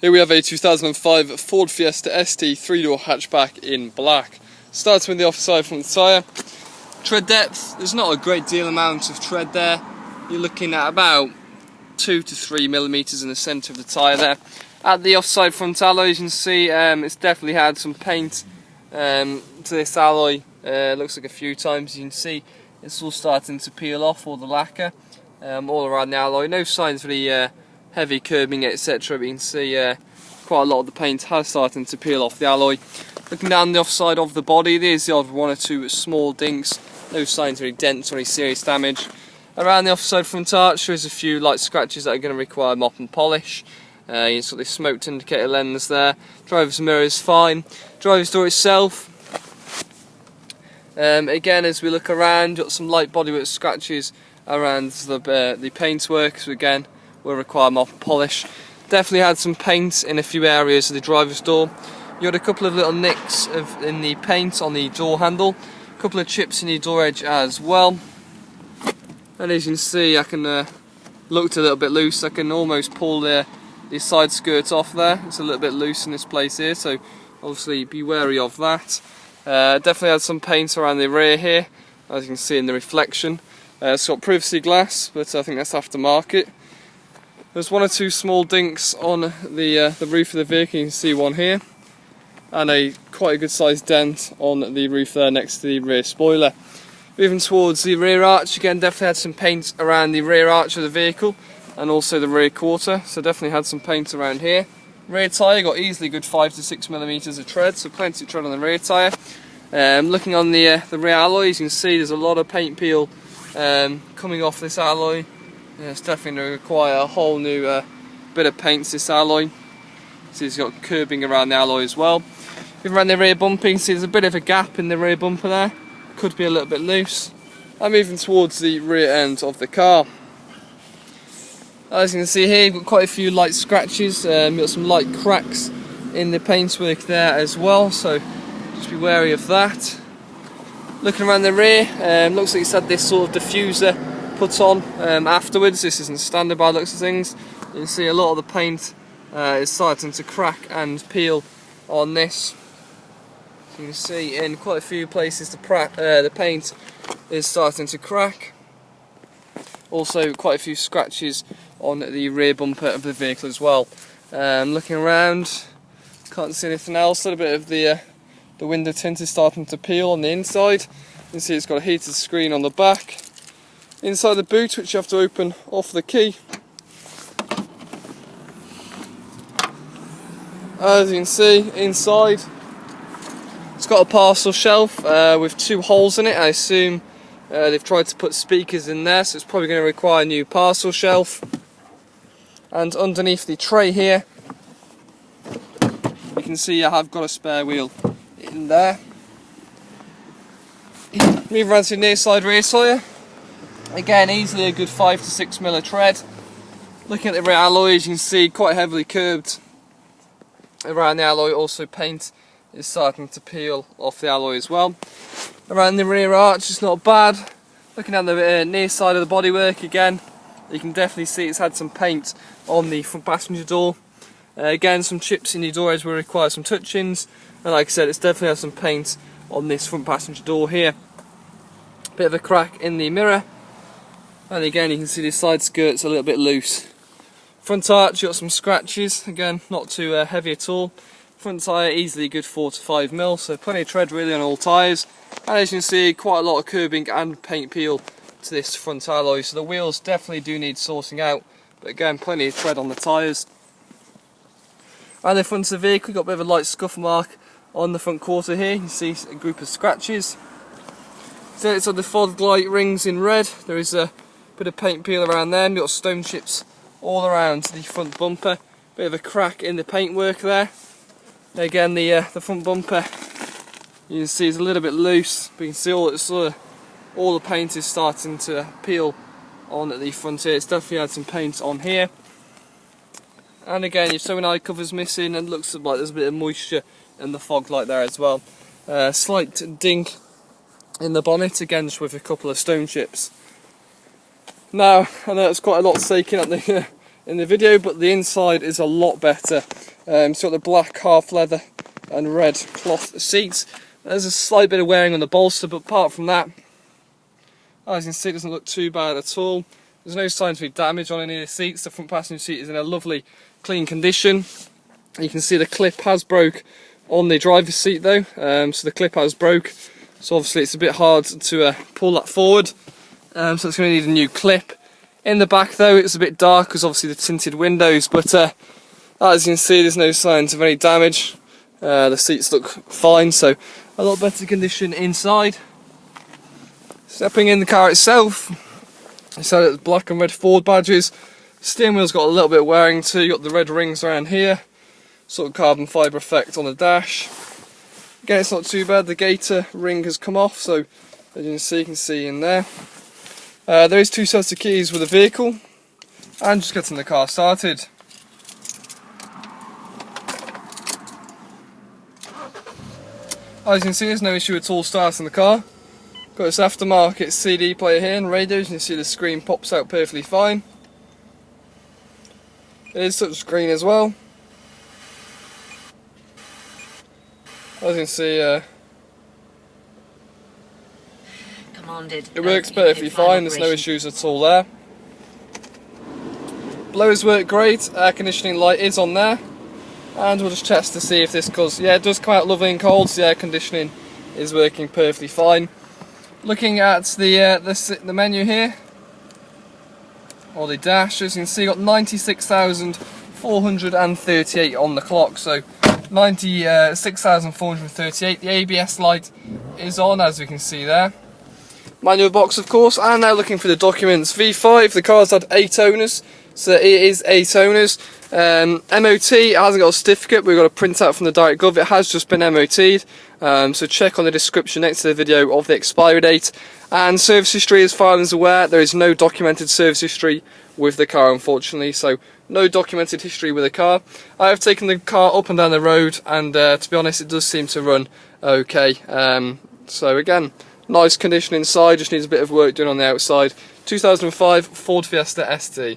Here we have a 2005 Ford Fiesta ST 3-door hatchback in black. Starting with the offside front tyre. Tread depth, there's not a great deal amount of tread there. You're looking at about 2 to 3 millimeters in the centre of the tyre there. At the offside front alloy, you can see it's definitely had some paint to this alloy. Looks like a few times. You can see it's all starting to peel off, all the lacquer all around the alloy. No signs of the heavy curbing, etc. But you can see quite a lot of the paint has started to peel off the alloy. Looking down the offside of the body, there's the odd 1 or 2 small dinks. No signs of any dents or any serious damage. Around the offside front arch, there's a few light scratches that are going to require mop and polish. You've got the smoked indicator lens there. Driver's mirror is fine. Driver's door itself. Again, as we look around, got some light bodywork scratches around the paintwork, so again will require mop and polish. Definitely had some paint in a few areas of the driver's door. You had a couple of little nicks in the paint on the door handle, a couple of chips in the door edge as well. And as you can see, I can looked a little bit loose. I can almost pull the side skirt off there. It's a little bit loose in this place here, so obviously be wary of that. Definitely had some paint around the rear here, as you can see in the reflection. It's got privacy glass, but I think that's aftermarket. There's 1 or 2 small dinks on the roof of the vehicle. You can see one here, and quite a good sized dent on the roof there next to the rear spoiler. Moving towards the rear arch, again definitely had some paint around the rear arch of the vehicle and also the rear quarter, so definitely had some paint around here. Rear tyre got easily good 5 to 6 millimeters of tread, so plenty of tread on the rear tyre. Looking on the rear alloys, you can see there's a lot of paint peel coming off this alloy. It's definitely going to require a whole new bit of paint to this alloy. See, it's got curbing around the alloy as well. Moving around the rear bumper, you can see there's a bit of a gap in the rear bumper there. Could be a little bit loose. And moving towards the rear end of the car. As you can see here, you've got quite a few light scratches. You've got some light cracks in the paintwork there as well, so just be wary of that. Looking around the rear, looks like it's had this sort of diffuser put on afterwards. This isn't standard by the looks of things. You can see a lot of the paint is starting to crack and peel on this. You can see in quite a few places the paint is starting to crack. Also quite a few scratches on the rear bumper of the vehicle as well. Looking around, can't see anything else. A little bit of the window tint is starting to peel on the inside. You can see it's got a heated screen on the back. Inside the boot, which you have to open off the key. As you can see, inside it's got a parcel shelf with 2 holes in it. I assume they've tried to put speakers in there, so it's probably going to require a new parcel shelf. And underneath the tray here, you can see I have got a spare wheel in there. Move around to the near side rear tyre. Again, easily a good 5 to 6 mil of tread. Looking at the rear alloys, you can see quite heavily curbed around the alloy. Also paint is starting to peel off the alloy as well. Around the rear arch, it's not bad. Looking at the near side of the bodywork again, you can definitely see it's had some paint on the front passenger door. Again, some chips in the door edge will require some touch-ins, and like I said, it's definitely had some paint on this front passenger door here. Bit of a crack in the mirror, and again you can see the side skirt's a little bit loose. Front arch, you've got some scratches, again not too heavy at all. Front tyre easily a good 4 to 5 mil, so plenty of tread really on all tyres. And as you can see, quite a lot of curbing and paint peel to this front alloy, so the wheels definitely do need sorting out, but again plenty of tread on the tyres. Around the front of the vehicle, got a bit of a light scuff mark on the front quarter here. You can see a group of scratches. So it's on the fog light rings in red. There is a bit of paint peel around there. You've got stone chips all around the front bumper. Bit of a crack in the paintwork there. Again, the front bumper, you can see it's a little bit loose, but you can see all the paint is starting to peel on the front here. It's definitely had some paint on here. And again, your towing eye cover's missing, and looks like there's a bit of moisture in the fog light there as well. Slight dink in the bonnet, again just with a couple of stone chips. Now, I know it's quite a lot taken at in the video, but the inside is a lot better. It's got the black half leather and red cloth seats. There's a slight bit of wearing on the bolster, but apart from that, as you can see, it doesn't look too bad at all. There's no signs of any damage on any of the seats. The front passenger seat is in a lovely clean condition. You can see the clip has broke on the driver's seat though, so the clip has broke, so obviously it's a bit hard to pull that forward, so it's going to need a new clip. In the back though, it's a bit dark because obviously the tinted windows, but as you can see, there's no signs of any damage. The seats look fine, so a lot better condition inside. Stepping in the car itself, it's had black and red Ford badges. Steering wheel's got a little bit of wearing too. You got the red rings around here, sort of carbon fibre effect on the dash. Again, it's not too bad. The gator ring has come off, so as you can see in there. There is 2 sets of keys with the vehicle, and just getting the car started. As you can see, there's no issue at all starting the car. Got this aftermarket CD player here and radios, and you see the screen pops out perfectly fine. It is touch screen as well. As you can see, it works perfectly fine, there's no issues at all there. Blowers work great, air conditioning light is on there. And we'll just test to see if this goes, yeah, it does come out lovely and cold, so the air conditioning is working perfectly fine. Looking at the menu here, or the dash, as you can see, got 96,438 on the clock, so 96,438. The ABS light is on, as we can see there. Manual box, of course, and now looking for the documents. V5, the car's had 8 owners, so it is 8 owners. MOT, it hasn't got a certificate, we've got a printout from the Direct Gov, it has just been MOT'd, so check on the description next to the video of the expiry date. And service history, as far as I'm aware, there is no documented service history with the car, unfortunately, so no documented history with the car. I have taken the car up and down the road, and to be honest, it does seem to run okay. So again, nice condition inside, just needs a bit of work done on the outside. 2005 Ford Fiesta ST.